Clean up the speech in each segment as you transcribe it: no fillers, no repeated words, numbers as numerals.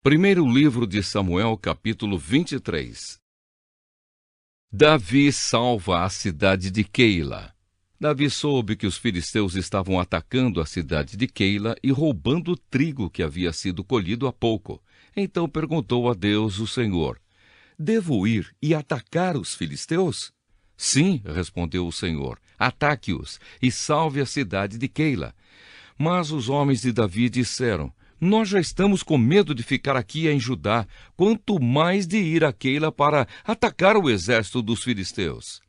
Primeiro livro de Samuel, capítulo 23. Davi salva a cidade de Keila. Davi soube que os filisteus estavam atacando a cidade de Keila e roubando o trigo que havia sido colhido há pouco. Então perguntou a Deus, o Senhor: devo ir e atacar os filisteus? Sim, respondeu o Senhor, ataque-os e salve a cidade de Keila. Mas os homens de Davi disseram: nós já estamos com medo de ficar aqui em Judá, quanto mais de ir a Keila para atacar o exército dos filisteus.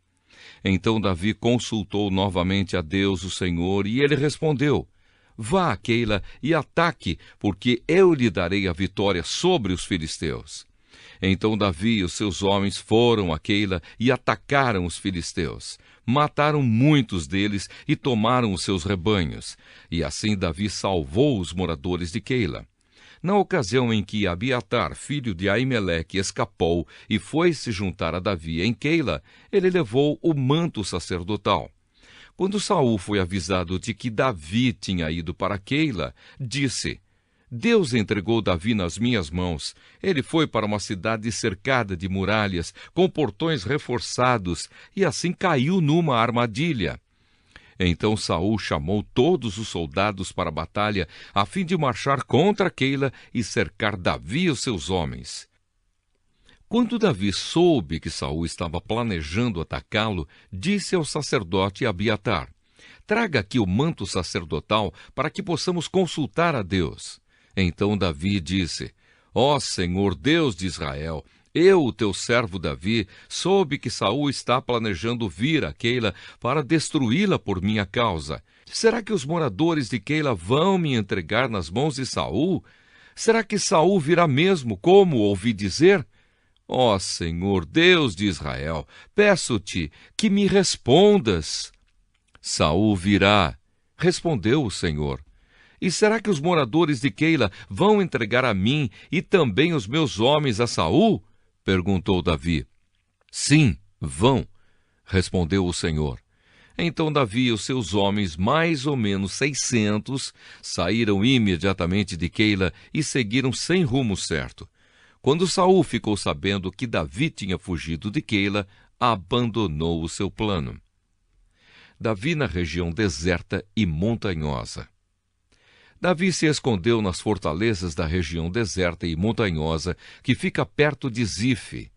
Então Davi consultou novamente a Deus, o Senhor, e ele respondeu: vá a Keila e ataque, porque eu lhe darei a vitória sobre os filisteus. Então Davi e os seus homens foram a Keila e atacaram os filisteus. Mataram muitos deles e tomaram os seus rebanhos. E assim Davi salvou os moradores de Keila. Na ocasião em que Abiatar, filho de Aimeleque, escapou e foi se juntar a Davi em Keila, ele levou o manto sacerdotal. Quando Saul foi avisado de que Davi tinha ido para Keila, disse: Deus entregou Davi nas minhas mãos. Ele foi para uma cidade cercada de muralhas, com portões reforçados, e assim caiu numa armadilha. Então Saul chamou todos os soldados para a batalha, a fim de marchar contra Keila e cercar Davi e os seus homens. Quando Davi soube que Saul estava planejando atacá-lo, disse ao sacerdote Abiatar: traga aqui o manto sacerdotal para que possamos consultar a Deus. Então Davi disse: ó Senhor Deus de Israel, eu, o teu servo Davi, soube que Saul está planejando vir a Keila para destruí-la por minha causa. Será que os moradores de Keila vão me entregar nas mãos de Saul? Será que Saul virá mesmo, como ouvi dizer? Ó Senhor Deus de Israel, peço-te que me respondas. Saul virá, respondeu o Senhor. E será que os moradores de Keila vão entregar a mim e também os meus homens a Saul? Perguntou Davi. Sim, vão, respondeu o Senhor. Então Davi e os seus homens, mais ou menos 600, saíram imediatamente de Keila e seguiram sem rumo certo. Quando Saul ficou sabendo que Davi tinha fugido de Keila, abandonou o seu plano. Davi na região deserta e montanhosa. Davi se escondeu nas fortalezas da região deserta e montanhosa, que fica perto de Zife.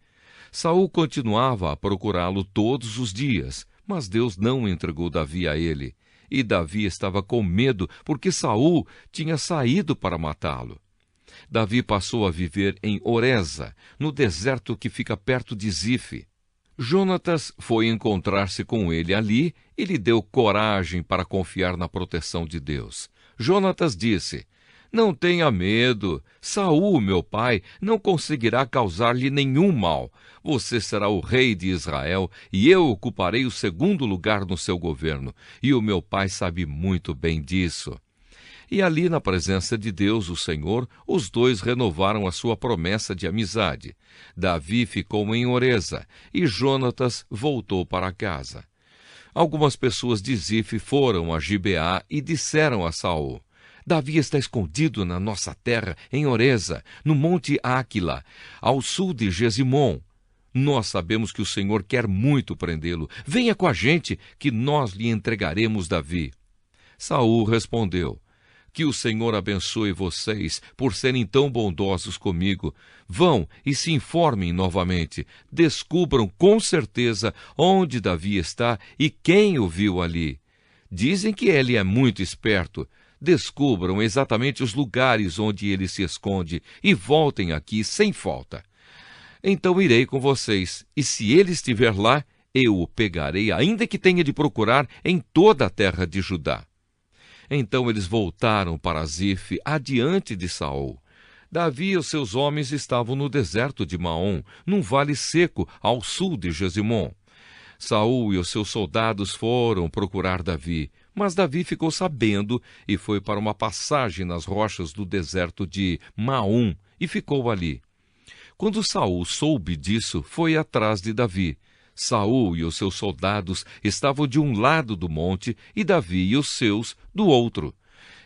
Saul continuava a procurá-lo todos os dias, mas Deus não entregou Davi a ele. E Davi estava com medo, porque Saul tinha saído para matá-lo. Davi passou a viver em Oreza, no deserto que fica perto de Zife. Jonatas foi encontrar-se com ele ali e lhe deu coragem para confiar na proteção de Deus. Jonatas disse: não tenha medo, Saul, meu pai, não conseguirá causar-lhe nenhum mal. Você será o rei de Israel e eu ocuparei o segundo lugar no seu governo. E o meu pai sabe muito bem disso. E ali, na presença de Deus, o Senhor, os dois renovaram a sua promessa de amizade. Davi ficou em Oreza e Jonatas voltou para casa. Algumas pessoas de Zife foram a Gibeá e disseram a Saul: Davi está escondido na nossa terra, em Oreza, no monte Áquila, ao sul de Gesimom. Nós sabemos que o Senhor quer muito prendê-lo. Venha com a gente, que nós lhe entregaremos Davi. Saul respondeu: que o Senhor abençoe vocês por serem tão bondosos comigo. Vão e se informem novamente. Descubram com certeza onde Davi está e quem o viu ali. Dizem que ele é muito esperto. Descubram exatamente os lugares onde ele se esconde e voltem aqui sem falta. Então irei com vocês, e se ele estiver lá, eu o pegarei, ainda que tenha de procurar em toda a terra de Judá. Então eles voltaram para Zife, adiante de Saul. Davi e os seus homens estavam no deserto de Maom, num vale seco ao sul de Gesimom. Saul e os seus soldados foram procurar Davi, mas Davi ficou sabendo e foi para uma passagem nas rochas do deserto de Maom e ficou ali. Quando Saul soube disso, foi atrás de Davi. Saul e os seus soldados estavam de um lado do monte e Davi e os seus do outro.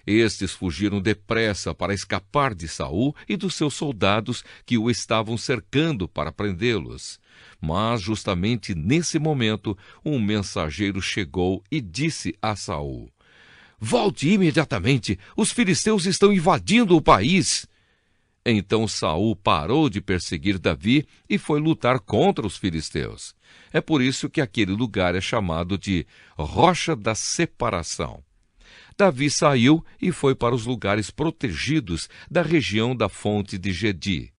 Estes fugiram depressa para escapar de Saul e dos seus soldados que o estavam cercando para prendê-los. Mas justamente nesse momento, um mensageiro chegou e disse a Saul: "Volte imediatamente, os filisteus estão invadindo o país." Então Saul parou de perseguir Davi e foi lutar contra os filisteus. É por isso que aquele lugar é chamado de Rocha da Separação. Davi saiu e foi para os lugares protegidos da região da fonte de Gedi.